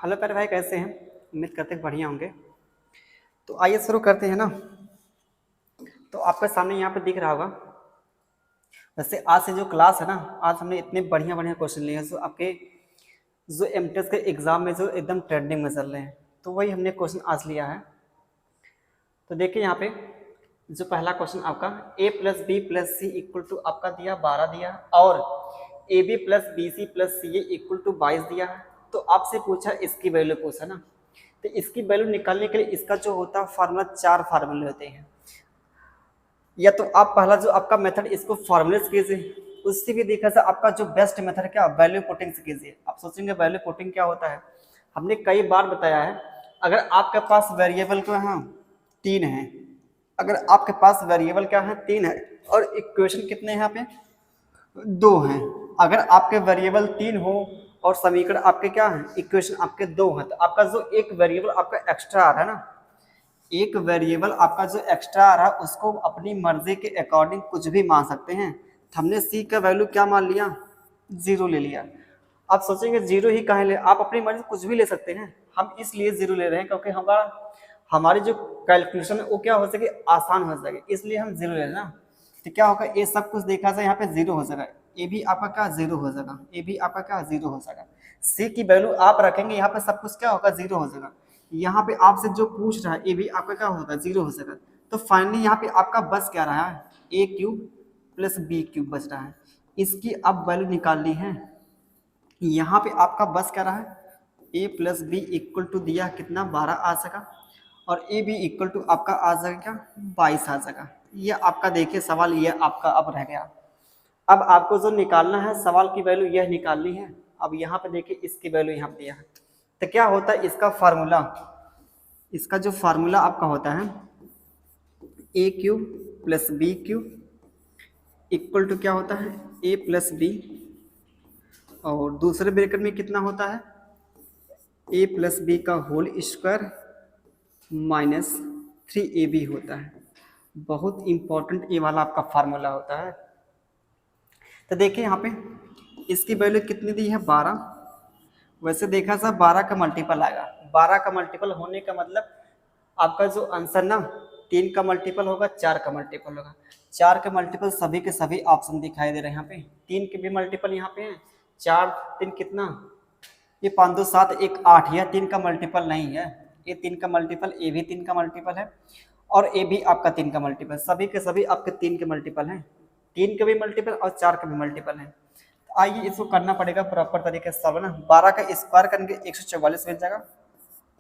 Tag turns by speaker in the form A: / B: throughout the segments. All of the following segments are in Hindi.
A: हेलो प्यारे भाई, कैसे हैं? उम्मीद करते हैं बढ़िया होंगे। तो आइए शुरू करते हैं ना। तो आपके सामने यहाँ पे दिख रहा होगा। वैसे आज से जो क्लास है ना, आज हमने इतने बढ़िया बढ़िया क्वेश्चन लिए हैं जो आपके जो एमटेस के एग्जाम में जो एकदम ट्रेंडिंग में चल रहे हैं। तो वही हमने क्वेश्चन आज लिया है। तो देखिए यहाँ पे जो पहला क्वेश्चन आपका a plus B plus C equal to आपका दिया 12 दिया और A B plus B C plus C A equal to 22 दिया है। तो आपसे पूछा इसकी वैल्यू पूछा ना। तो इसकी वैल्यू निकालने के लिए इसका जो होता है फार्मूला, 4 फार्मूले होते हैं। या तो आप पहला जो आपका मेथड इसको फार्मूले से कीजिए, उससे भी देखा जाए आपका जो बेस्ट मेथड क्या वैल्यू पुटिंग से कीजिए। आप सोचेंगे वैल्यू पुटिंग क्या होता है। हमने कई बार बताया है, अगर आपके पास वेरिएबल को यहाँ 3 है, अगर आपके पास वेरिएबल क्या है 3 है और इक्वेशन कितने हैं यहाँ पे 2 हैं। अगर आपके वेरिएबल 3 हो और समीकरण आपके क्या है इक्वेशन आपके 2 हैं, तो आपका जो एक वेरिएबल आपका एक्स्ट्रा आ रहा है ना, एक वेरिएबल आपका जो एक्स्ट्रा आ रहा है उसको अपनी मर्जी के अकॉर्डिंग कुछ भी मान सकते हैं। हमने सी का वैल्यू क्या मान लिया 0 ले लिया। आप सोचेंगे 0 ही कहाँ ले, आप अपनी मर्जी कुछ भी ले सकते हैं। हम इसलिए 0 ले रहे हैं क्योंकि हमारी जो कैलकुलेशन है वो क्या हो सके आसान हो सके, इसलिए हम 0 ले रहे हैं ना। तो क्या होगा ये सब कुछ देखा जाए यहाँ पे 0 हो जाएगा, ये भी आपका क्या 0 हो जाएगा, ये भी आपका क्या 0 हो जाएगा। सी की वैल्यू आप रखेंगे यहाँ पे सब कुछ क्या होगा 0 हो जाएगा। यहाँ पे आपसे जो पूछ रहा है ये भी आपका क्या होगा 0 हो जाएगा। तो फाइनली यहाँ पे आपका बस क्या रहा है a cube plus b cube बच रहा है। इसकी अब वैल्यू निकालनी है। यहाँ पे आपका बस क्या रहा है ए प्लस बी इक्वल टू दिया कितना 12 आ सका और ए बी इक्वल टू आपका आ जाएगा क्या 22 आ जाएगा। ये आपका देखिए सवाल ये आपका अब रह गया। अब आपको जो निकालना है सवाल की वैल्यू यह निकालनी है। अब यहाँ पे देखिए इसकी वैल्यू यहाँ पे दिया है। तो क्या होता है इसका फार्मूला, इसका जो फार्मूला आपका होता है a cube plus b cube equal to क्या होता है ए प्लस बी और दूसरे ब्रैकेट में कितना होता है ए प्लस बी का होल स्क्वायर माइनस 3ab होता है। बहुत इंपॉर्टेंट ये वाला आपका फार्मूला होता है। तो देखिए यहाँ पे इसकी वैल्यू कितनी दी है 12। वैसे देखा था 12 का मल्टीपल आएगा, 12 का मल्टीपल होने का मतलब आपका जो आंसर ना 3 का मल्टीपल होगा 4 का मल्टीपल होगा। 4 के मल्टीपल सभी के सभी ऑप्शन दिखाई दे रहे हैं यहाँ पे। 3 के भी मल्टीपल यहाँ पे है, 4 3 कितना ये 5 2 7 1 8, यह 3 का मल्टीपल नहीं है, ये 3 का मल्टीपल, ए भी 3 का मल्टीपल है और ए भी आपका 3 का मल्टीपल, सभी के सभी आपके 3 के मल्टीपल हैं। 3 के भी मल्टीपल और 4 के भी मल्टीपल हैं। तो आइए इसको करना पड़ेगा प्रॉपर तरीके से। सब ना 12 का स्क्वायर करेंगे 144 बन जाएगा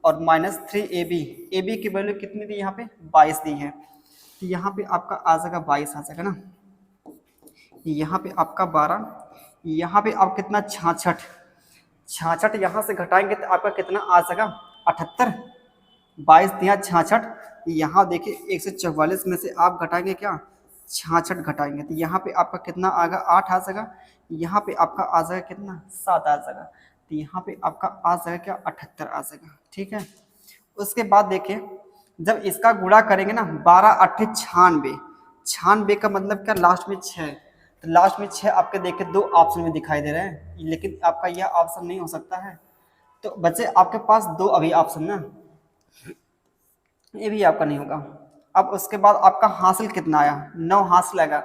A: और माइनस 3ab, ए बी की वैल्यू कितनी दी यहाँ पे 22 दी है। तो यहाँ पे आपका आ जाएगा 22 आ जाएगा ना, यहाँ पे आपका 12, यहाँ पे आप कितना 66, 66 यहाँ से घटाएंगे तो आपका कितना आ जाएगा 78। 22 दिया 66, यहाँ देखिए 144 में से आप घटाएंगे क्या 66 घटाएंगे तो यहाँ पे आपका कितना आएगा 8 आ जाएगा। यहाँ पे आपका आ जाएगा कितना 7 आ जाएगा। तो यहाँ पे आपका आ जाएगा क्या 78 आ जाएगा। ठीक है, उसके बाद देखिए जब इसका गुणा करेंगे ना 12 8 96, 96 का मतलब क्या लास्ट में 6, तो लास्ट में 6 आपके देखिए 2 ऑप्शन में दिखाई दे रहे हैं, लेकिन आपका यह ऑप्शन नहीं हो सकता है। तो बच्चे आपके पास 2 अभी ऑप्शन ना, ये भी आपका नहीं होगा। अब उसके बाद आपका हासिल कितना आया 9 हासिल आएगा,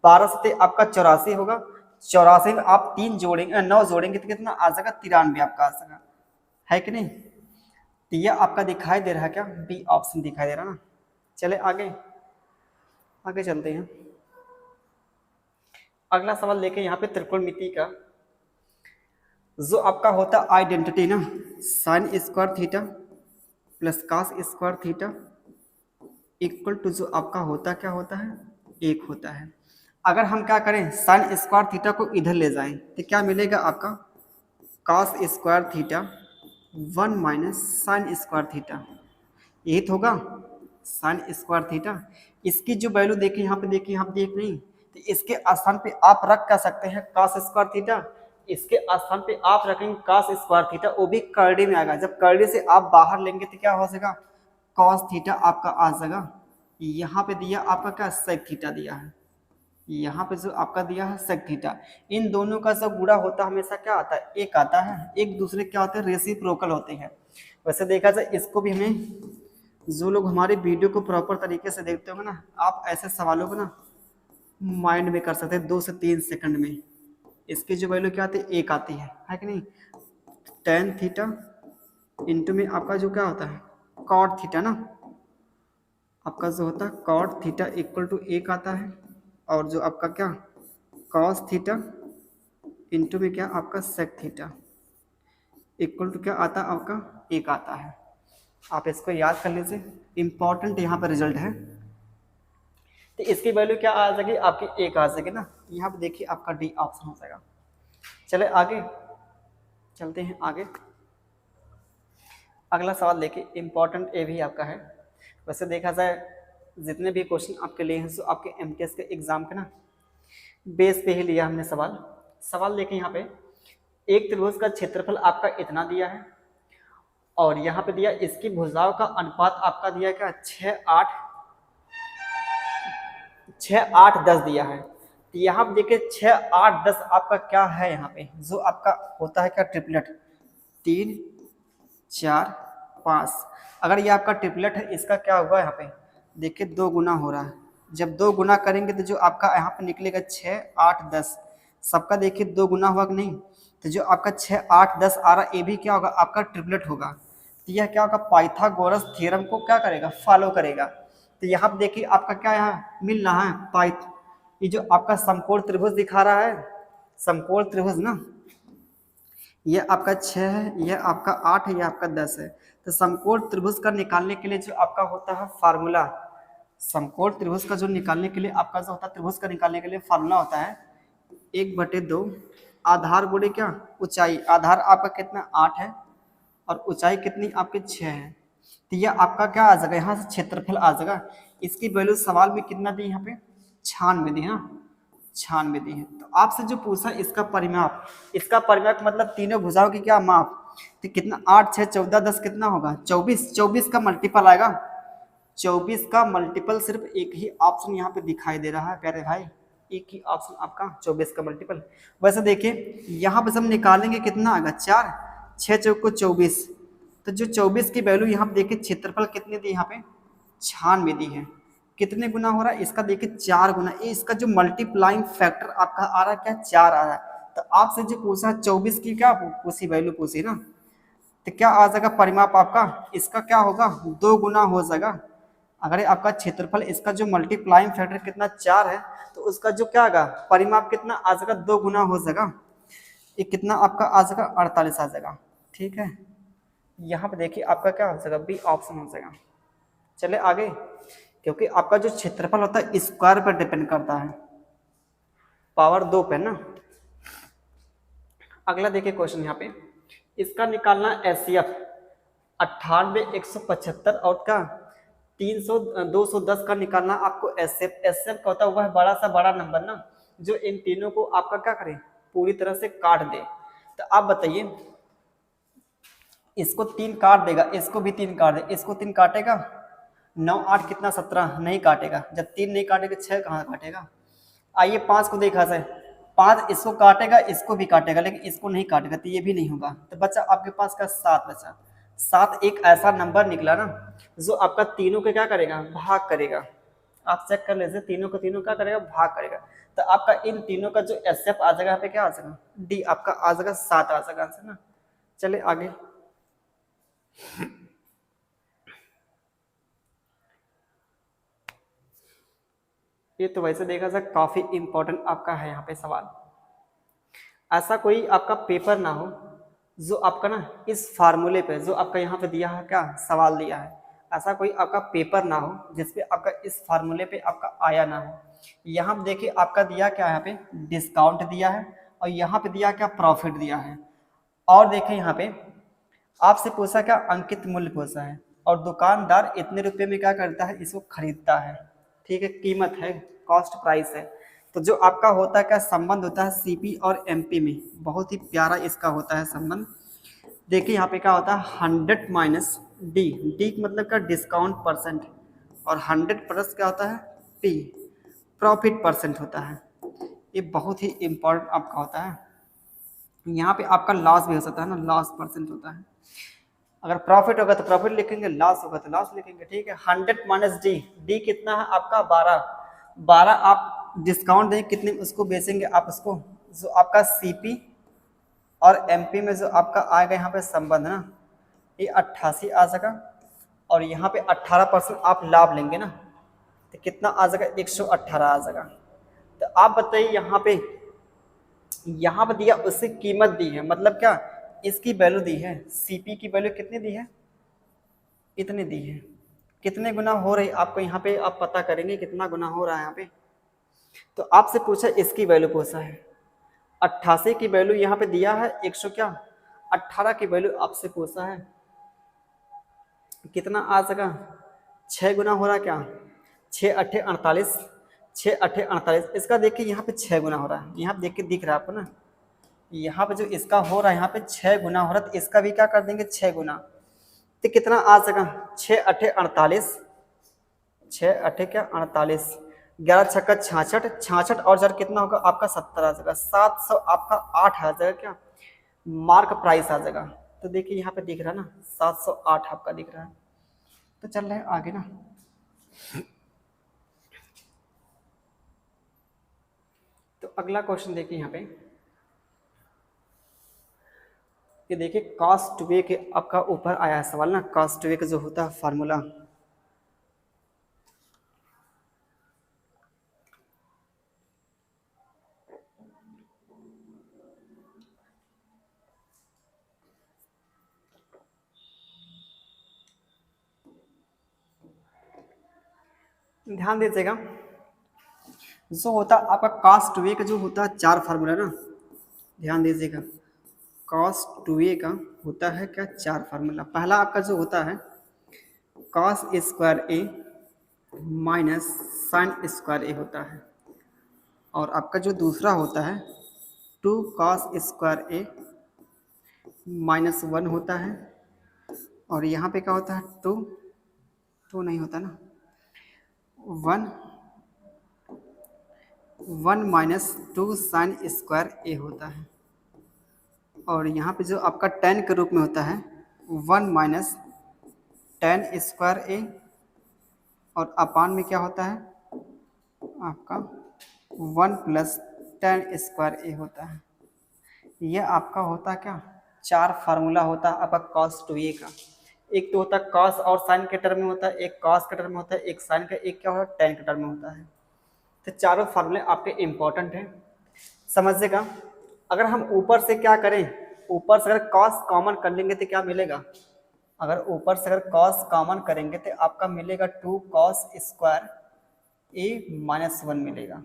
A: 12 से आपका 84 होगा, 84 में आप 3 जोड़ेंगे 9 जोड़ेंगे तो कितना आ जाएगा 93 आपका आ जाएगा, है कि नहीं। तो यह आपका दिखाई दे रहा है क्या बी ऑप्शन दिखाई दे रहा ना। चले आगे आगे चलते हैं। अगला सवाल लेके यहाँ पे त्रिकोणमिति का जो आपका होता है आइडेंटिटी ना, sine square theta plus cos square theta equal to जो आपका होता क्या होता है 1 होता है। अगर हम क्या करें साइन स्क्वायर थीटा को इधर ले जाएं तो क्या मिलेगा आपका cos square theta 1 minus sign square theta, यही तो होगा साइन स्क्वायर थीटा। इसकी जो वैल्यू देखिए यहाँ पे, देखिए यहाँ देख नहीं, तो इसके स्थान पे आप रख कर सकते हैं कॉस स्क्वायर थीटा, इसके स्थान पे आप रखेंगे कॉस स्क्वायर थीटा, वो भी कर्डी में आएगा। जब कर्डी से आप बाहर लेंगे तो क्या हो जाएगा कॉस थीटा आपका आ जाएगा। यहाँ पे दिया आपका क्या सेक थीटा दिया है, यहाँ पे जो आपका दिया है सेक थीटा, इन दोनों का जब गुणा होता है हमेशा क्या आता है, एक आता है, एक दूसरे क्या होते हैं, रेसिप्रोकल होते हैं। वैसे देखा जाए इसको भी हमें, जो लोग हमारे वीडियो को प्रॉपर तरीके से देखते होंगे ना, आप ऐसे सवालों को ना माइंड में कर सकते हैं 2 से 3 सेकंड में। इसकी जो वैल्यू क्या आती है, एक आती है कि नहीं। टेन थीटा इंटू में आपका जो क्या होता है, कॉट थीटा ना, आपका जो होता है कॉट थीटा इक्वल टू एक आता है, और जो आपका क्या कॉस थीटा इंटू में क्या आपका सेक थीटा इक्वल टू क्या आता है, आपका एक आता है। आप इसको याद कर लीजिए, इंपॉर्टेंट यहाँ पर रिजल्ट है। तो इसकी वैल्यू क्या आ जाएगी, आपकी एक आ जाएगी ना। यहाँ पे देखिए आपका डी ऑप्शन हो जाएगा। चले आगे चलते हैं आगे। अगला सवाल देखिए, इंपॉर्टेंट ए भी आपका है। वैसे देखा जाए जितने भी क्वेश्चन आपके लिए हैं, सो आपके एमटीएस के एग्जाम के ना बेस पे ही लिया हमने सवाल देखिए यहाँ पे, एक त्रिभुज का क्षेत्रफल आपका इतना दिया है, और यहाँ पे दिया इसकी भुजाओं का अनुपात आपका दिया क्या, 6 8 10 दिया है। तो यहाँ पे देखिए 6 8 10 आपका क्या है, यहाँ पे जो आपका होता है क्या, ट्रिपलेट 3 4 5। अगर ये आपका ट्रिपलेट है, इसका क्या होगा, यहाँ पे देखिए 2 गुना हो रहा है। जब 2 गुना करेंगे तो जो आपका यहाँ पे निकलेगा 6 8 10, सबका देखिए 2 गुना हुआ कि नहीं। तो जो आपका 6 8 10 आ रहा है, ये भी क्या होगा, आपका ट्रिपलेट होगा। तो यह क्या होगा, पाइथागोरस थ्योरम को क्या करेगा, फॉलो करेगा। तो यहाँ पे देखिए आपका क्या यहाँ मिल रहा है, ये जो आपका समकोण त्रिभुज दिखा रहा है, समकोण त्रिभुज ना, ये आपका 6 है, ये आपका 8 है, ये आपका 10 है। तो समकोण त्रिभुज का निकालने के लिए जो आपका होता है फार्मूला, समकोण त्रिभुज का जो निकालने के लिए आपका जो होता है, त्रिभुज का निकालने के लिए फार्मूला होता है 1/2 आधार गुणे क्या ऊंचाई। आधार आपका कितना 8 है, और ऊंचाई कितनी आपकी 6 है। तो यह आपका क्या आ जाएगा, यहाँ से क्षेत्रफल आ जाएगा। इसकी वैल्यू सवाल में कितना दी, यहाँ पे 96 दी है ना, 96 दी है। तो आपसे जो पूछा इसका परिमाप, इसका परिमाप मतलब तीनों भुजाओं की क्या माप। तो कितना 8 6 14 10 कितना होगा, 24। 24 का मल्टीपल आएगा, 24 का मल्टीपल सिर्फ एक ही ऑप्शन यहाँ पे दिखाई दे रहा है प्यारे भाई, एक ही ऑप्शन आपका 24 का मल्टीपल। वैसे देखिए यहाँ पे सब निकालेंगे कितना आएगा, 4 6 चौक को 24। तो जो 24 की वैल्यू यहाँ पे देखिए क्षेत्रफल कितनी दी, यहाँ पे 96 दी है। कितने गुना हो रहा है, इसका देखिए 4 गुना। ये इसका जो मल्टीप्लाइंग फैक्टर आपका आ रहा है क्या, 4 आ रहा है। तो आपसे जो पूछा 24 की क्या पूछी, वैल्यू पूछी ना, तो क्या आ जाएगा परिमाप आपका, इसका क्या होगा 2 गुना हो जाएगा। अगर आपका क्षेत्रफल इसका जो मल्टीप्लाइंग फैक्टर कितना 4 है, तो उसका जो क्या आएगा परिमाप कितना आ जाएगा, 2 गुना हो जाएगा। ये कितना आपका आ जाएगा, 48 आ जाएगा। ठीक है, यहाँ पे देखिए आपका क्या हो जाएगा, बी ऑप्शन हो जाएगा। चले आगे, क्योंकि आपका जो क्षेत्रफल होता है स्क्वायर पर डिपेंड करता है, पावर 2 पे ना। अगला देखिए क्वेश्चन यहाँ पे, इसका निकालना एचसीएफ 98 175 और का 300 210 का निकालना आपको एचसीएफ। एचसीएफ का होता है वह बड़ा सा बड़ा नंबर ना, जो इन तीनों को आपका क्या करे, पूरी तरह से काट दे। तो आप बताइए, इसको 3 काट देगा, इसको भी 3 काट दे, इसको 3 काटेगा, 9 8 कितना 17 नहीं काटेगा। जब 3 नहीं काटेगा 6 कहाँ काटेगा। आइए 5 को देखा जाए, 5 इसको काटेगा, इसको भी काटेगा, लेकिन इसको नहीं काटेगा, तो ये भी नहीं होगा। तो बच्चा आपके पास का 7 बचा। 7 एक ऐसा नंबर निकला ना, जो आपका तीनों के क्या करेगा, भाग करेगा। आप चेक कर लीजिए, तीनों को तीनों क्या करेगा, भाग करेगा। तो आपका इन तीनों का जो एचसीएफ आ जाएगा, यहाँ पे क्या आ जाएगा, डी आपका आ जाएगा 7 आ जाएगा आंसर ना। चले आगे, ये तो वैसे देखा जाए काफी इंपॉर्टेंट आपका है यहाँ पे सवाल। ऐसा कोई आपका पेपर ना हो जो आपका ना इस फार्मूले पे, जो आपका यहाँ पे दिया है क्या सवाल दिया है, ऐसा कोई आपका पेपर ना हो जिसपे आपका इस फार्मूले पे आपका आया ना हो। यहाँ पे देखिए आपका दिया क्या, यहाँ पे डिस्काउंट दिया है, और यहाँ पे दिया क्या प्रॉफिट दिया है। और देखें यहाँ पे आपसे पूछा क्या, अंकित मूल्य पूछा है, और दुकानदार इतने रुपए में क्या करता है, इसको खरीदता है। ठीक है, कीमत है, कॉस्ट प्राइस है। तो जो आपका होता है क्या संबंध होता है सीपी और एमपी में, बहुत ही प्यारा इसका होता है संबंध। देखिए यहाँ पे क्या होता है 100 माइनस डी, डी मतलब क्या डिस्काउंट परसेंट, और 100 प्लस क्या होता है पी। प्रॉफिट परसेंट होता है। ये बहुत ही इम्पोर्टेंट आपका होता है। यहाँ पे आपका लॉस भी हो सकता है ना, लॉस परसेंट होता है। अगर प्रॉफिट होगा तो प्रॉफिट लिखेंगे, लॉस होगा तो लॉस लिखेंगे, ठीक है। 100 माइनस डी, डी कितना है आपका 12 आप डिस्काउंट देंगे कितने उसको बेचेंगे आप उसको, जो आपका सीपी और एमपी में जो आपका आएगा यहाँ पे संबंध ना, ये 88 आ जाएगा और यहाँ पे 18% आप लाभ लेंगे ना, तो कितना आ जाएगा 118 आ जाएगा। तो आप बताइए यहाँ पे दिया उससे कीमत दी है, मतलब क्या इसकी वैल्यू दी है, सीपी की वैल्यू कितनी दी है, इतनी दी है। कितने गुना हो रही आपको यहाँ पे आप पता करेंगे कितना गुना हो रहा है यहाँ पे। तो आपसे पूछा इसकी वैल्यू पूछा है, 88 की वैल्यू यहाँ पे दिया है 100 क्या 18 की वैल्यू आपसे पूछा है, कितना आ सका 6 गुना हो रहा क्या, 6 अट्ठे 48, 6 अट्ठे 48। इसका देखिए यहाँ पे 6 गुना हो रहा है, यहाँ पे देख के दिख रहा है आपको ना, यहाँ पे जो इसका हो रहा है यहाँ पे 6 गुना हो रहा है, तो इसका भी क्या कर देंगे 6 गुना, तो कितना आ सका 6 अट्ठे 48, 6 अट्ठे क्या 48, 11 छक्का 66, 66 और जर कितना होगा आपका 70 आ जाएगा, 700 आपका 8 आ जाएगा क्या मार्क प्राइस आ जाएगा। तो देखिए यहाँ पे दिख रहा है ना 708 आपका दिख रहा है। तो चल रहे हैं आगे ना, तो अगला क्वेश्चन देखिए यहाँ पे, ये देखिए कॉस्ट टू वे के आपका ऊपर आया है सवाल ना, कॉस्ट टू वे का जो होता है फार्मूला, ध्यान दीजिएगा। जो होता है आपका कॉस्ट टू वे का जो होता है 4 फार्मूला ना, ध्यान दीजिएगा, कॉस्ट टू वे का होता है क्या 4 फार्मूला। पहला आपका जो होता है कॉस स्क्वायर ए माइनस साइन स्क्वायर ए होता है, और आपका जो दूसरा होता है 2 कॉस स्क्वायर ए माइनस 1 होता है, और यहाँ पे क्या होता है 2 नहीं होता ना, 1 माइनस 2 साइन स्क्वायर ए होता है, और यहाँ पे जो आपका 10 के रूप में होता है 1 माइनस 10 स्क्वायर ए, और अपान में क्या होता है आपका 1 प्लस 10 स्क्वायर ए होता है। यह आपका होता है क्या 4 फार्मूला होता है आपका कॉस टू ए का। एक तो होता है कॉस और साइन के टर्म में होता है, एक कॉस के टर्म में होता है, एक साइन का, एक क्या होता है टेन के टर्म में होता है। तो चारों फार्मूले आपके इम्पोर्टेंट हैं, समझिएगा। अगर हम ऊपर से क्या करें, ऊपर से अगर कॉस कॉमन कर लेंगे तो क्या मिलेगा, अगर ऊपर से अगर कॉस कॉमन करेंगे तो आपका मिलेगा 2 कॉस स्क्वायर ए माइनस 1 मिलेगा,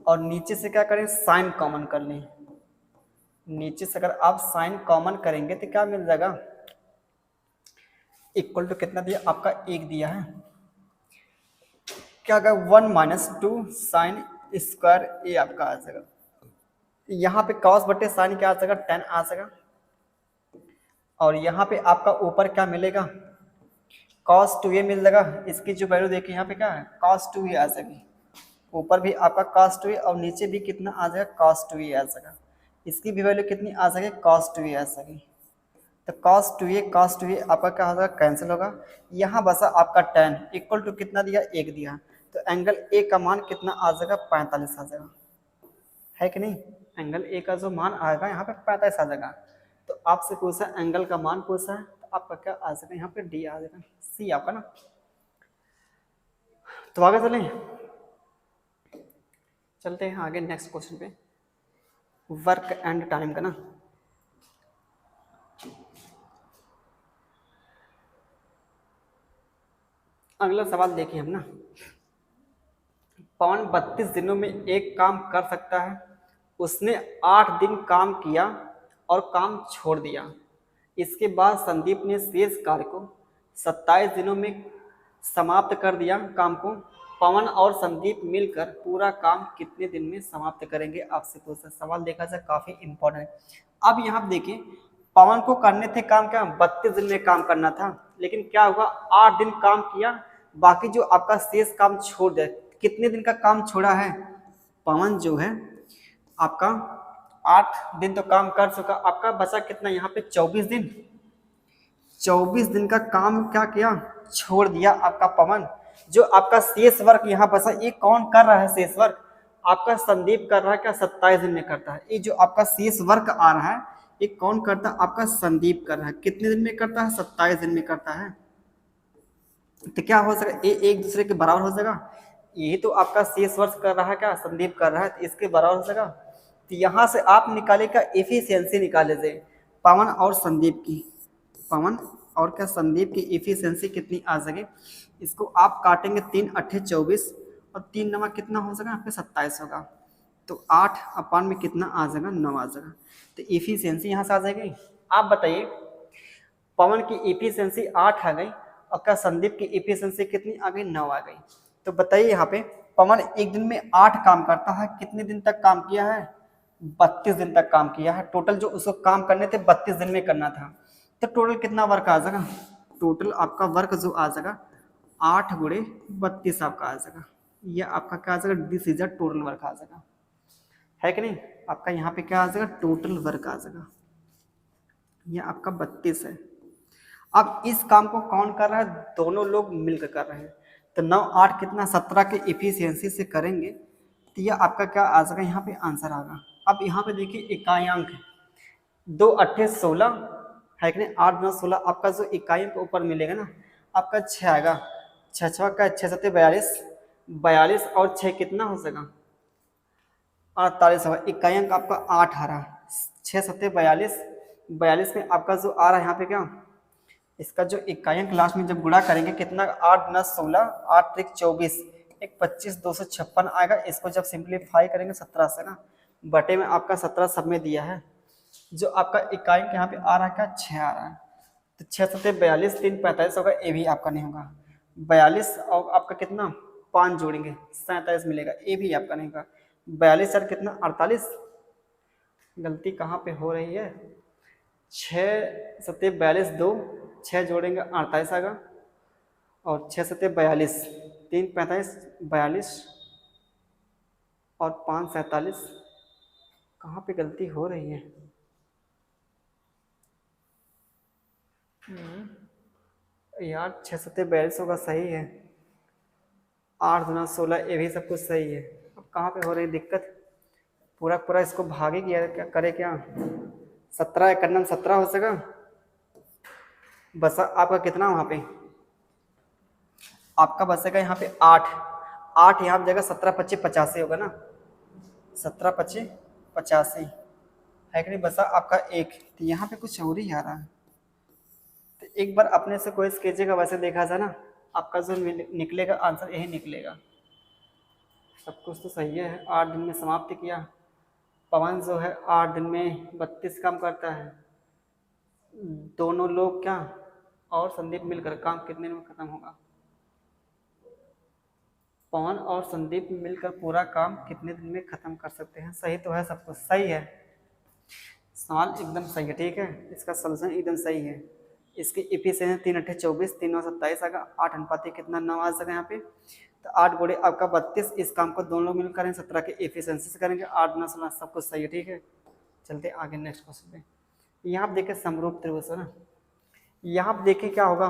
A: और नीचे से क्या करें साइन कॉमन कर लें, नीचे से अगर आप साइन कॉमन करेंगे तो क्या मिल जाएगा इक्वल टू कितना दिया आपका 1 दिया है, क्या होगा 1 माइनस 2 साइन स्क्वायर ए आपका आ जाएगा। यहाँ पे कॉस बटे साइन क्या आ जाएगा 10 आ जाएगा, और यहाँ पे आपका ऊपर क्या मिलेगा कॉस 2a मिल जाएगा। इसकी जो वैल्यू देखिए यहाँ पे क्या है कॉस 2a आ जाएगी, ऊपर भी आपका कॉस 2a और नीचे भी कितना आ जाएगा कॉस 2a आ जाएगा। इसकी भी वैल्यू कितनी आ जाएगी कॉस 2a आ जाएगी। तो कॉस 2a आपका क्या हो जाएगा कैंसिल होगा, यहाँ बसा आपका 10 इक्वल टू कितना दिया 1 दिया, तो एंगल ए का मान कितना आ जाएगा 45 आ जाएगा, है कि नहीं। एंगल ए का जो मान आएगा यहाँ पे 45 आ जाएगा। तो आपसे पूछा एंगल का मान पूछा है, तो आपका क्या आ जाएगा यहाँ पे डी आ जाएगा, सी आपका ना। तो आगे चलते हैं आगे नेक्स्ट क्वेश्चन पे, वर्क एंड टाइम का ना। अगला सवाल देखिए हम ना, पवन 32 दिनों में एक काम कर सकता है, उसने 8 दिन काम किया और काम छोड़ दिया। इसके बाद संदीप ने शेष कार्य को 27 दिनों में समाप्त कर दिया काम को। पवन और संदीप मिलकर पूरा काम कितने दिन में समाप्त करेंगे, आपसे पूछा सवाल। देखा जाए काफी इंपॉर्टेंट है। अब यहाँ देखिए पवन को करने थे काम क्या 32 दिन में काम करना था, लेकिन क्या हुआ 8 दिन काम किया, बाकी जो आपका शेष काम छोड़ दिया। कितने दिन का काम छोड़ा है? पवन जो है आपका 8 दिन तो काम कर चुका, आपका बचा कितना यहाँ पे 24 दिन। 24 दिन का काम क्या किया? छोड़ दिया आपका पवन। जो आपका शेष वर्क यहाँ बचा, ये कौन कर रहा है शेष वर्क? आपका संदीप कर रहा है क्या? 27 दिन में करता है। ये जो आपका शेष वर्क आ रहा है ये कौन करता है? आपका संदीप कर रहा है। कितने दिन में करता है? 27 दिन में करता है। तो क्या हो सकेगा? ये एक दूसरे के बराबर हो जाएगा। यही तो आपका शेष वर्क कर रहा है क्या? संदीप कर रहा है, तो इसके बराबर हो जाएगा। तो यहाँ से आप निकालेगा एफिशिएंसी निकाले थे पवन और संदीप की। पवन और क्या संदीप की एफिशिएंसी कितनी आ जाएगी? इसको आप काटेंगे 3 अट्ठे 24 और 3 नवा कितना हो जाएगा? आपके 27 होगा। तो 8 अपान में कितना आ जाएगा? 9 आ जाएगा। तो एफिशिएंसी यहाँ से आ जाएगी। आप बताइए पवन की एफिशिएंसी 8 आ गई और क्या संदीप की एफिशिएंसी कितनी आ गई? 9 आ गई। तो बताइए यहाँ पे पवन एक दिन में 8 काम करता है, कितने दिन तक काम किया है? 32 दिन तक काम किया है। टोटल जो उसको काम करने थे 32 दिन में करना था। तो टोटल कितना वर्क आ जाएगा? टोटल आपका वर्क जो आ जाएगा 8 गुणे 32 आपका आ जाएगा। यह आपका क्या आ जाएगा? This is a total work आ जाएगा, है कि नहीं? आपका यहाँ पे क्या आ जाएगा? टोटल वर्क आ जाएगा। यह आपका 32 है। अब इस काम को कौन कर रहा है? दोनों लोग मिलकर कर रहे हैं। तो 9 8 कितना? 17 के इफिशियंसी से करेंगे तो यह आपका क्या आ जाएगा? यहाँ पे आंसर आएगा। अब यहाँ पे देखिए इकाई अंक 2 अट्ठे 16 है कि नहीं? 8 9 16 आपका जो इकाई के ऊपर मिलेगा ना आपका 6 आएगा। 6 6 का 6 7 42 42 और 6 कितना हो जाएगा? 48 होगा। इकाई अंक आपका 8 आ रहा, 6 7 42 42 में आपका जो आ रहा है यहाँ पे क्या इसका जो इकाई अंक लास्ट में जब गुणा करेंगे कितना? 8 9 16 8 3 24 एक 25 256 आएगा। इसको जब सिंप्लीफाई करेंगे 17 से ना बटे में आपका 17 सब में दिया है। जो आपका इकाई अंक यहाँ पे आ रहा है क्या? 6 आ रहा है। तो 6 7 42 3 45 होगा। ये भी आपका नहीं होगा। 42 और आपका कितना 5 जोड़ेंगे 47 मिलेगा। ये भी आपका नहीं होगा। 42 और कितना 48। गलती कहाँ पे हो रही है? 6 7 42 2 6 जोड़ेंगे 48 आएगा और 6 7 42 3 45 42 और 5 47। कहाँ पे गलती हो रही है? यार 6 7 42 होगा, सही है। 8 2 16 ये भी सब कुछ सही है। अब कहाँ पे हो रही दिक्कत? पूरा पूरा इसको भागे किया क्या करे क्या? 17 एक 17 हो सकेगा। बस आपका कितना वहाँ पे? आपका बचेगा यहाँ पे 8 8 यहाँ पे जगह 17 25 85 होगा ना। 17 25 85 है कि नहीं? बसा आपका एक। तो यहाँ पे कुछ और ही आ रहा है। तो एक बार अपने से कोई कीजिएगा, वैसे देखा जाए ना आपका जो निकलेगा आंसर यही निकलेगा। सब कुछ तो सही है। 8 दिन में समाप्त किया। पवन जो है 8 दिन में 32 काम करता है। दोनों लोग क्या और संदीप मिलकर काम कितने दिन में खत्म होगा? पवन और संदीप मिलकर पूरा काम कितने दिन में खत्म कर सकते हैं? सही तो है, सब कुछ सही है। सवाल एकदम सही है, ठीक है। इसका सलूशन एकदम सही है। इसकी इफिशिएंसी 3 अट्ठे 24 3 9 27 आएगा। 8 अनुपात कितना 9 आ सकेगा यहाँ पे। तो 8 गुणे आपका 32। इस काम को दोनों लोग मिलकर करेंगे 17 के इफिशिएंसी से करेंगे। 8 9 16 सब कुछ सही है, ठीक है। चलते आगे नेक्स्ट क्वेश्चन पे। यहाँ आप देखिए समरूप त्रिभुज है ना। यहाँ आप देखिए क्या होगा,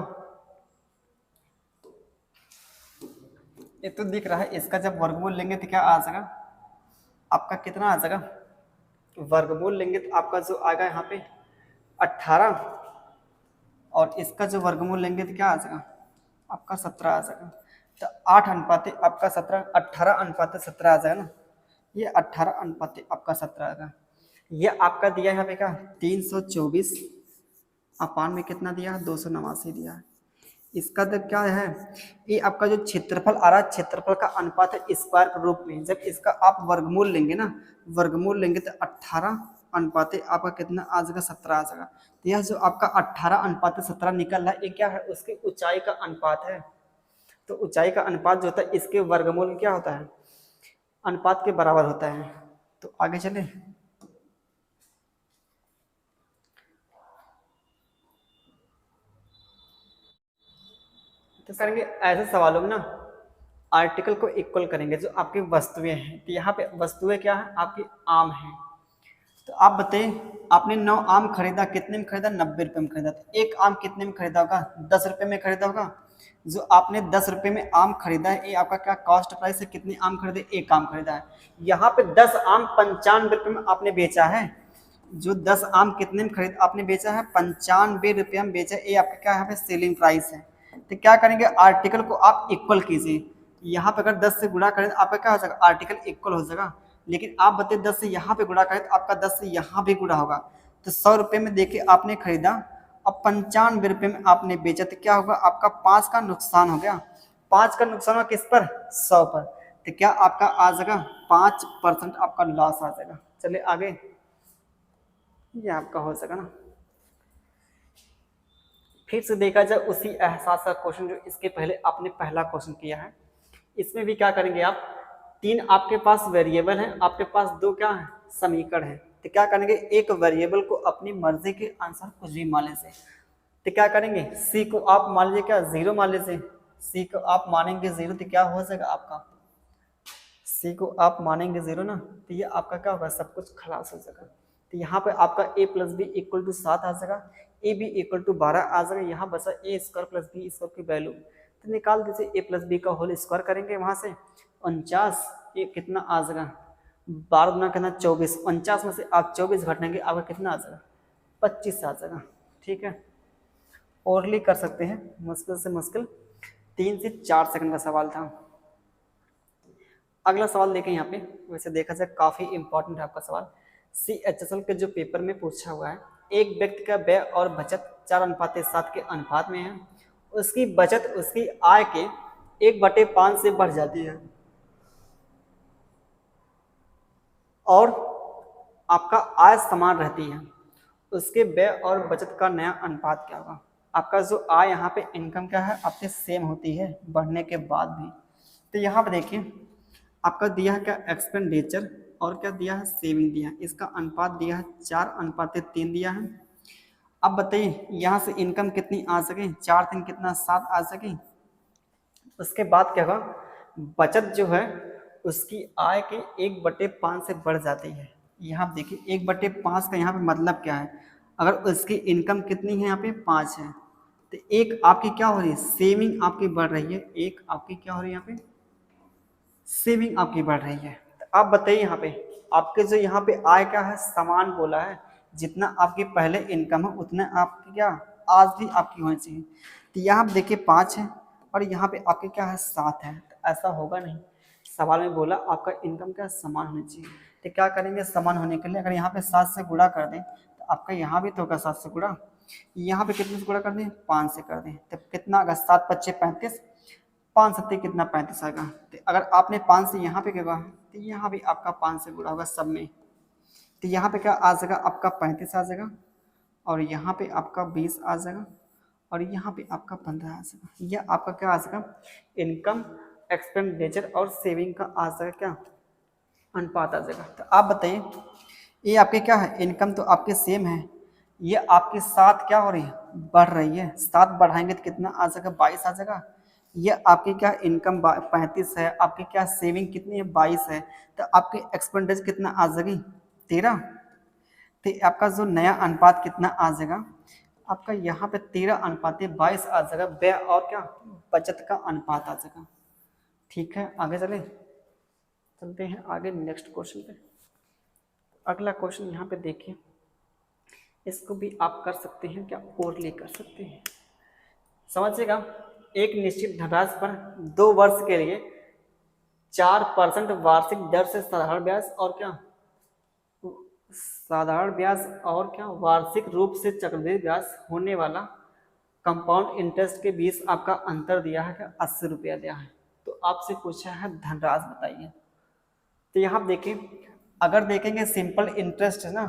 A: ये तो दिख रहा है। इसका जब वर्गमूल लेंगे तो क्या आ जाएगा? आपका कितना आ जाएगा? वर्गमूल लेंगे तो आपका जो आएगा यहाँ पे 18 और इसका जो वर्गमूल लेंगे तो क्या आ जाएगा? आपका 17 आ जाएगा। तो 8 अनुपात आपका 17 18 अनुपात 17 आ जाएगा ना। ये 18 अनुपात आपका 17 आएगा। ये आपका दिया यहाँ पे क्या 324 अपान में कितना दिया? 289 दिया है। इसका तो क्या है, ये आपका जो क्षेत्रफल आ रहा है क्षेत्रफल का अनुपात है स्क्वायर के रूप में। जब इसका आप वर्गमूल लेंगे ना, वर्गमूल लेंगे तो 18 अनुपात आपका कितना आ जाएगा? 17 आ जाएगा। तो यह जो आपका 18 अनुपात 17 निकल रहा है ये क्या है? उसकी ऊंचाई का अनुपात है। तो ऊंचाई का अनुपात जो होता है इसके वर्गमूल में क्या होता है? अनुपात के बराबर होता है। तो आगे चले। तो करेंगे ऐसे सवालों में ना आर्टिकल को इक्वल करेंगे जो आपकी वस्तुएं हैं। तो यहाँ पे वस्तुएं क्या है, आपकी आम है। तो आप बताइए, आपने 9 आम खरीदा, कितने में खरीदा, 90 रुपये में खरीदा। तो एक आम कितने में खरीदा होगा, 10 रुपये में खरीदा होगा। जो आपने 10 रुपये में आम खरीदा है, ये आपका क्या कॉस्ट प्राइस है, कितने आम खरीदे, एक आम खरीदा है। यहाँ पे 10 आम 95 रुपये में आपने बेचा है। जो 10 आम कितने में खरीद आपने बेचा है, 95 रुपये में बेचा है। ये आपका क्या यहाँ पे सेलिंग प्राइस है। तो क्या करेंगे, आर्टिकल को आप इक्वल कीजिए। यहाँ पे अगर 10 से गुणा करें तो आपका क्या हो जाएगा, आर्टिकल इक्वल हो जाएगा। लेकिन आप बताइए 10 से यहाँ पे गुणा करें तो आपका 10 से यहाँ भी गुणा होगा। तो 100 रुपये में देखिए आपने खरीदा, अब 95 रुपये में आपने बेचा, तो क्या होगा, आपका 5 का नुकसान हो गया। 5 का नुकसान हुआ किस पर, 100 पर। तो क्या आपका आ जाएगा 5% आपका लॉस आ जाएगा। चलिए आगे, ये आपका हो सका ना। फिर से देखा जाए उसी एहसास का क्वेश्चन जो इसके पहले आपने पहला क्वेश्चन किया है। इसमें भी क्या करेंगे आप, 3 आपके पास वेरिएबल हैं, आपके पास 2 क्या है, समीकरण है। तो क्या करेंगे, एक वेरिएबल को अपनी मर्जी के अनुसार कुछ भी मान लीजिए। तो क्या करेंगे, सी को आप मान लीजिए क्या 0 मान लीजिए। सी को आप मानेंगे 0 तो क्या हो जाएगा आपका, सी को आप मानेंगे 0 ना, तो ये आपका क्या होगा, सब कुछ खलास हो जाएगा। तो यहाँ पे आपका a plus B equal to 7 आ जाएगा, ए बी इक्वल टू 12 आ जाएगा। यहाँ बचा A square plus B square की वैल्यू, तो निकाल दीजिए। ए प्लस बी का होल स्क्वायर करेंगे वहाँ से 49, ये कितना आ जाएगा, 12 गुना कितना 24, 49 में से आप 24 घटाएंगे आपका कितना आ जाएगा, 25 आ जाएगा। ठीक है, ओरली कर सकते हैं, मुश्किल से मुश्किल 3 से 4 सेकंड का सवाल था। अगला सवाल देखें यहाँ पे, वैसे देखा जाए काफी इंपॉर्टेंट है आपका सवाल। CHSL के जो पेपर में पूछा हुआ है, एक व्यक्ति का व्यय और बचत 4:7 के अनुपात में है। उसकी बचत उसकी आय के 1/5 से बढ़ जाती है और आपका आय समान रहती है। उसके व्यय और बचत का नया अनुपात क्या होगा। आपका जो आय यहाँ पे इनकम क्या है, आपके सेम होती है बढ़ने के बाद भी। तो यहाँ पे देखिए आपका दिया है क्या, एक्सपेंडिचर और क्या दिया है, सेविंग दिया है। इसका अनुपात दिया है 4:3 दिया है। अब बताइए यहाँ से इनकम कितनी आ सके, 4 3 कितना 7 आ सके। उसके बाद क्या होगा, बचत जो है उसकी आय के 1/5 से बढ़ जाती है। यहाँ देखिए 1/5 का यहाँ पे मतलब क्या है, अगर उसकी इनकम कितनी है यहाँ पे 5 है, तो एक आपकी क्या हो रही है, सेविंग आपकी बढ़ रही है। एक आपकी क्या हो रही है, यहाँ पे सेविंग आपकी बढ़ रही है। तो आप बताइए यहाँ पे आपके जो यहाँ पे आय क्या है, समान बोला है। जितना आपकी पहले इनकम है उतना आपकी क्या आज भी आपकी होनी चाहिए। तो यहाँ पे देखिए 5 है और यहाँ पे आपके क्या है 7 है। तो ऐसा होगा नहीं, सवाल में बोला आपका इनकम क्या समान होनी चाहिए। तो क्या करेंगे, समान होने के लिए अगर यहाँ पे 7 से गुणा कर दें तो आपका यहाँ भी तो होगा 7 से गुणा, यहाँ पे कितने से गुणा कर दें, 5 से कर दें। तो कितना अगर 7 × 5 = 35, 5 7 कितना 35 आएगा। तो अगर आपने 5 से यहाँ पे क्या तो यहाँ भी आपका 5 से गुणा होगा सब में। तो यहाँ पे क्या आ जाएगा, आपका 35 आ जाएगा और यहाँ पे आपका 20 आ जाएगा और यहाँ पे आपका 15 आ जाएगा। यह आपका क्या आ जाएगा, इनकम एक्सपेंडिचर और सेविंग का आ जाएगा क्या अनुपात आ जाएगा। तो आप बताइए ये आपके क्या है, इनकम तो आपके सेम है, ये आपके साथ क्या हो रही है, बढ़ रही है। 7 बढ़ाएंगे तो कितना आ जाएगा, 22 आ जाएगा। ये आपकी क्या इनकम 35 है, आपकी क्या सेविंग कितनी है 22 है, तो आपके एक्सपेंडिचर कितना आ जाएगी 13। तो आपका जो नया अनुपात कितना आ जाएगा, आपका यहाँ पे 13:22 आ जाएगा। व्यय और क्या बचत का अनुपात आ जाएगा। ठीक है, आगे चलते हैं आगे नेक्स्ट क्वेश्चन पे। अगला क्वेश्चन यहाँ पे देखिए, इसको भी आप कर सकते हैं क्या, ओरली कर सकते हैं। समझिएगा, एक निश्चित धनराशि पर 2 वर्ष के लिए 4% वार्षिक दर से साधारण ब्याज और क्या वार्षिक रूप से चक्रवृद्धि ब्याज होने वाला कंपाउंड इंटरेस्ट के बीच आपका अंतर दिया है क्या, 80 रुपया दिया है। तो आपसे पूछा है धनराशि बताइए। तो यहाँ देखिए अगर देखेंगे सिंपल इंटरेस्ट है ना,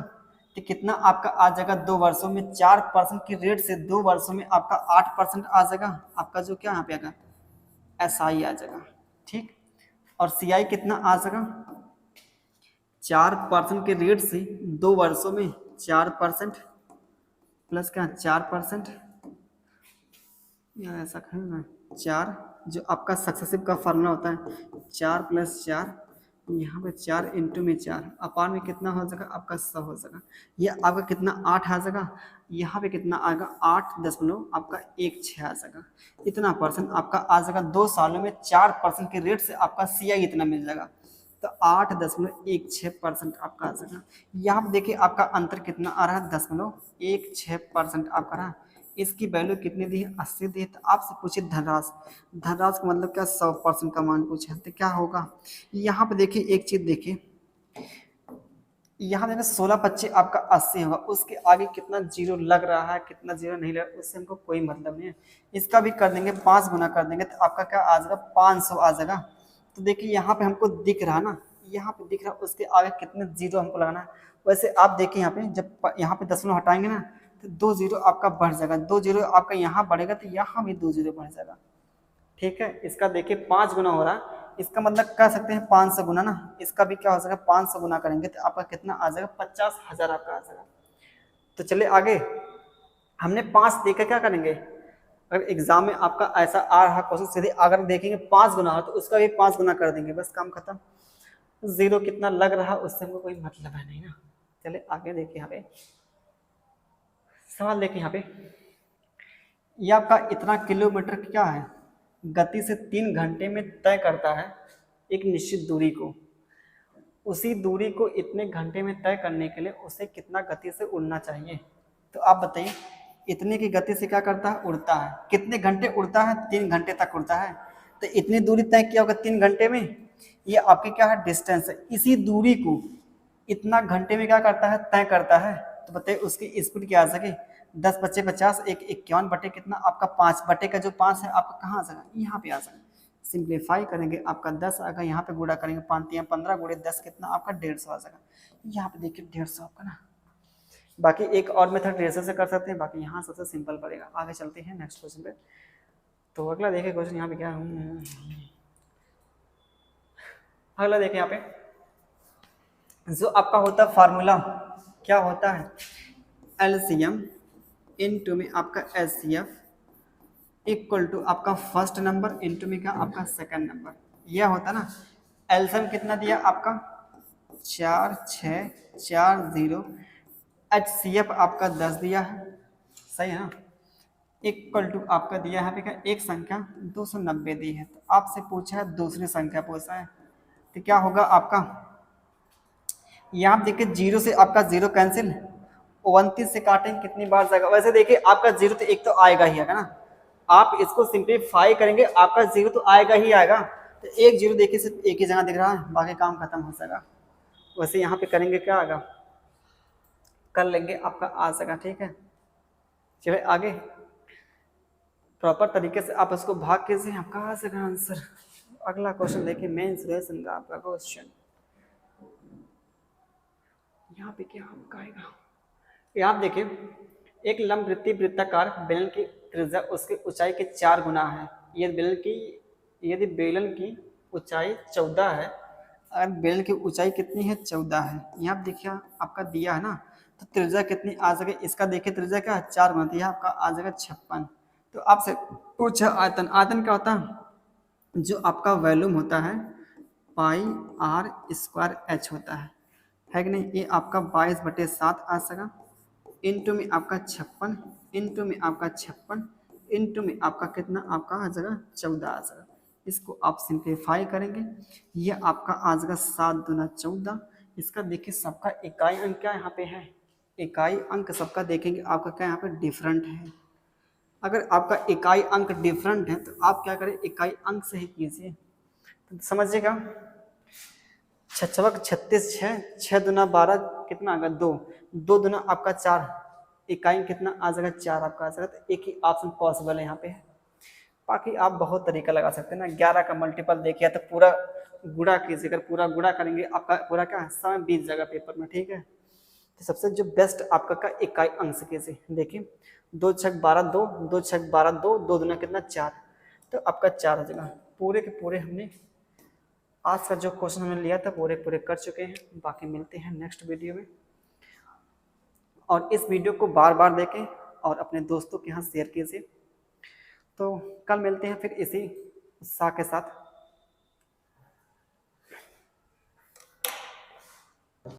A: तो कितना आपका आ जाएगा 2 वर्षों में 4% की रेट से 2 वर्षों में आपका 8% आ जाएगा। आपका जो क्या यहाँ पे आएगा SI आ जाएगा। ठीक, और CI कितना आ जाएगा 4% के रेट से 2 वर्षों में 4% प्लस क्या 4% यहाँ ऐसा करना 4, जो आपका सक्सेसिव का फार्मूला होता है 4+4, यहाँ पे 4 इंटू में 4 अपार में कितना हो जाएगा आपका 100 हो जाएगा। ये आपका कितना 8 आ जाएगा, यहाँ पे कितना आएगा 8 आपका 1 6 आ जाएगा। इतना परसेंट आपका आ जाएगा। 2 सालों में 4% के रेट से आपका CI इतना मिल जाएगा। तो 8.16% आपका आ जाएगा। यहाँ पे देखिए आपका अंतर कितना आ रहा है 0.16% आपका रहा। इसकी वैल्यू कितनी दी है 80 दी है। तो आपसे पूछे धनराशि, धनराशि का मतलब क्या 100% का मान पूछे तो क्या होगा। यहाँ पे देखिए एक चीज देखिए, यहाँ देखिए 16 आपका 80 होगा, उसके आगे कितना जीरो लग रहा है कितना जीरो नहीं लग रहा है उससे हमको कोई मतलब नहीं है। इसका भी कर देंगे 5 गुना कर देंगे तो आपका क्या आ जाएगा 500 आ जाएगा। तो देखिए यहाँ पे हमको दिख रहा ना, यहाँ पे दिख रहा उसके आगे कितने जीरो हमको लगाना है। वैसे आप देखिए यहाँ पे जब यहाँ पे 10 हटाएंगे ना तो 2 जीरो आपका बढ़ जाएगा, 2 जीरो आपका यहाँ बढ़ेगा तो यहाँ भी 2 जीरो बढ़ जाएगा। ठीक है, इसका देखिए 5 गुना हो रहा है, इसका मतलब कह सकते हैं 500 गुना ना, इसका भी क्या हो जाएगा 500 गुना करेंगे तो आपका कितना आ जाएगा 50,000 आपका आ जाएगा। तो चलिए आगे, हमने 5 देकर क्या करेंगे, अगर एग्जाम में आपका ऐसा आ रहा क्वेश्चन सीधे अगर देखेंगे 5 गुना हो तो उसका भी 5 गुना कर देंगे, बस काम खत्म। जीरो कितना लग रहा उससे हमको कोई मतलब है नहीं ना। चलिए आगे देखिए, यहाँ पे सवाल देखिए, यहाँ पे ये आपका इतना किलोमीटर क्या है गति से 3 घंटे में तय करता है एक निश्चित दूरी को। उसी दूरी को इतने घंटे में तय करने के लिए उसे कितना गति से उड़ना चाहिए। तो आप बताइए इतने की गति से क्या करता है उड़ता है, कितने घंटे उड़ता है 3 घंटे तक उड़ता है। तो इतनी दूरी तय किया होगा 3 घंटे में, ये आपकी क्या है डिस्टेंस है। इसी दूरी को इतना घंटे में क्या करता है तय करता है। तो बताइए उसकी स्पीड क्या आ सके 10 बच्चे 50 एक 51 बटे कितना आपका 5 बटे का जो 5 है आपका कहाँ आ जाएगा यहाँ पे आ जाएगा। सिंप्लीफाई करेंगे आपका 10 आएगा, यहाँ पे गुणा करेंगे 5 या 15 गुणे 10 कितना आपका 150 आ जाएगा। यहाँ पे देखिए 150 आपका ना। बाकी एक और मेथड रेशो से कर सकते हैं, बाकी यहाँ सबसे सिंपल पड़ेगा। आगे चलते हैं नेक्स्ट क्वेश्चन पे। तो अगला देखिए क्वेश्चन यहाँ पे क्या अगला देखिए यहाँ पे जो आपका होता है फार्मूला क्या होता है LCM इनटू में आपका HCF इक्वल टू आपका फर्स्ट नंबर इनटू में क्या आपका सेकंड नंबर। यह होता ना एल्सियम कितना दिया आपका 4 6 4 0, HCF आपका 10 दिया है, सही है ना। इक्वल टू आपका दिया है क्या एक संख्या 290 दी है। तो आपसे पूछा है दूसरी संख्या पूछा है तो क्या होगा आपका, यहाँ देखिए जीरो से आपका जीरो कैंसिल, 29 से काटेंगे कितनी बार जाएगा। वैसे देखिए आपका जीरो तो एक तो आएगा ही आएगा ना, आप इसको सिंप्लीफाई करेंगे आपका जीरो तो आएगा ही आएगा। तो एक जीरो देखिए सिर्फ एक ही जगह दिख रहा है, बाकी काम खत्म हो जाएगा। वैसे यहाँ पे करेंगे क्या आएगा कर लेंगे आपका आ जाएगा। ठीक है, चलिए आगे प्रॉपर तरीके से आप इसको भाग कीजिए आपका आ जाएगा आंसर। अगला क्वेश्चन देखिए मेन सिचुएशन का आपका क्वेश्चन यहाँ पे क्या आपका आएगा। यहाँ देखिए एक लंबवृत्तीय वृत्ताकार बेलन की त्रिज्या उसकी ऊंचाई के 4 गुना है। यदि बेलन की ऊंचाई 14 है, अगर बेलन की ऊंचाई कितनी है 14 है, यहाँ देखिए आपका दिया है ना, तो त्रिज्या कितनी आ जाएगी इसका देखिए त्रिज्या क्या है 4 गुना, तो यह आपका आ जाएगा 56। तो आपसे पूछा आयतन, आयतन क्या होता है जो आपका वॉल्यूम होता है πr² होता है कि नहीं। ये आपका 22/7 आ सका इंटू में आपका 56 इंटू में आपका 56 इंटू में आपका कितना आपका आ जाएगा 14 आ जाएगा। इसको आप सिंप्लीफाई करेंगे ये आपका आ जाएगा 7 दूना 14। इसका देखिए सबका इकाई अंक क्या यहाँ पे है, इकाई अंक सबका देखेंगे आपका क्या यहाँ पे डिफरेंट है। अगर आपका इकाई अंक डिफरेंट है तो आप क्या करें इकाई अंक से ही कीजिए। तो समझिएगा 6 36 6 6 दूना 12 कितना आ गया 2 2 दूना आपका 4 इकाई कितना आ जाएगा 4 आपका आ जाएगा। तो एक ही ऑप्शन पॉसिबल है यहाँ पे। बाकी आप बहुत तरीका लगा सकते हैं ना, 11 का मल्टीपल देखिए तो पूरा गुणा कीजिए, अगर पूरा गुणा करेंगे आपका पूरा क्या समय बीत जाएगा पेपर में। ठीक है, तो सबसे जो बेस्ट आपका का इकाई अंक से कीजिए। देखिए 2 6 12 2 2 6 12 2 2 दूना कितना 4, तो आपका 4 हो जाएगा। पूरे के पूरे हमने आज का जो क्वेश्चन हमने लिया था पूरे पूरे कर चुके हैं। बाकी मिलते हैं नेक्स्ट वीडियो में, और इस वीडियो को बार बार देखें और अपने दोस्तों के यहाँ शेयर कीजिए। तो कल मिलते हैं फिर इसी उत्साह के साथ।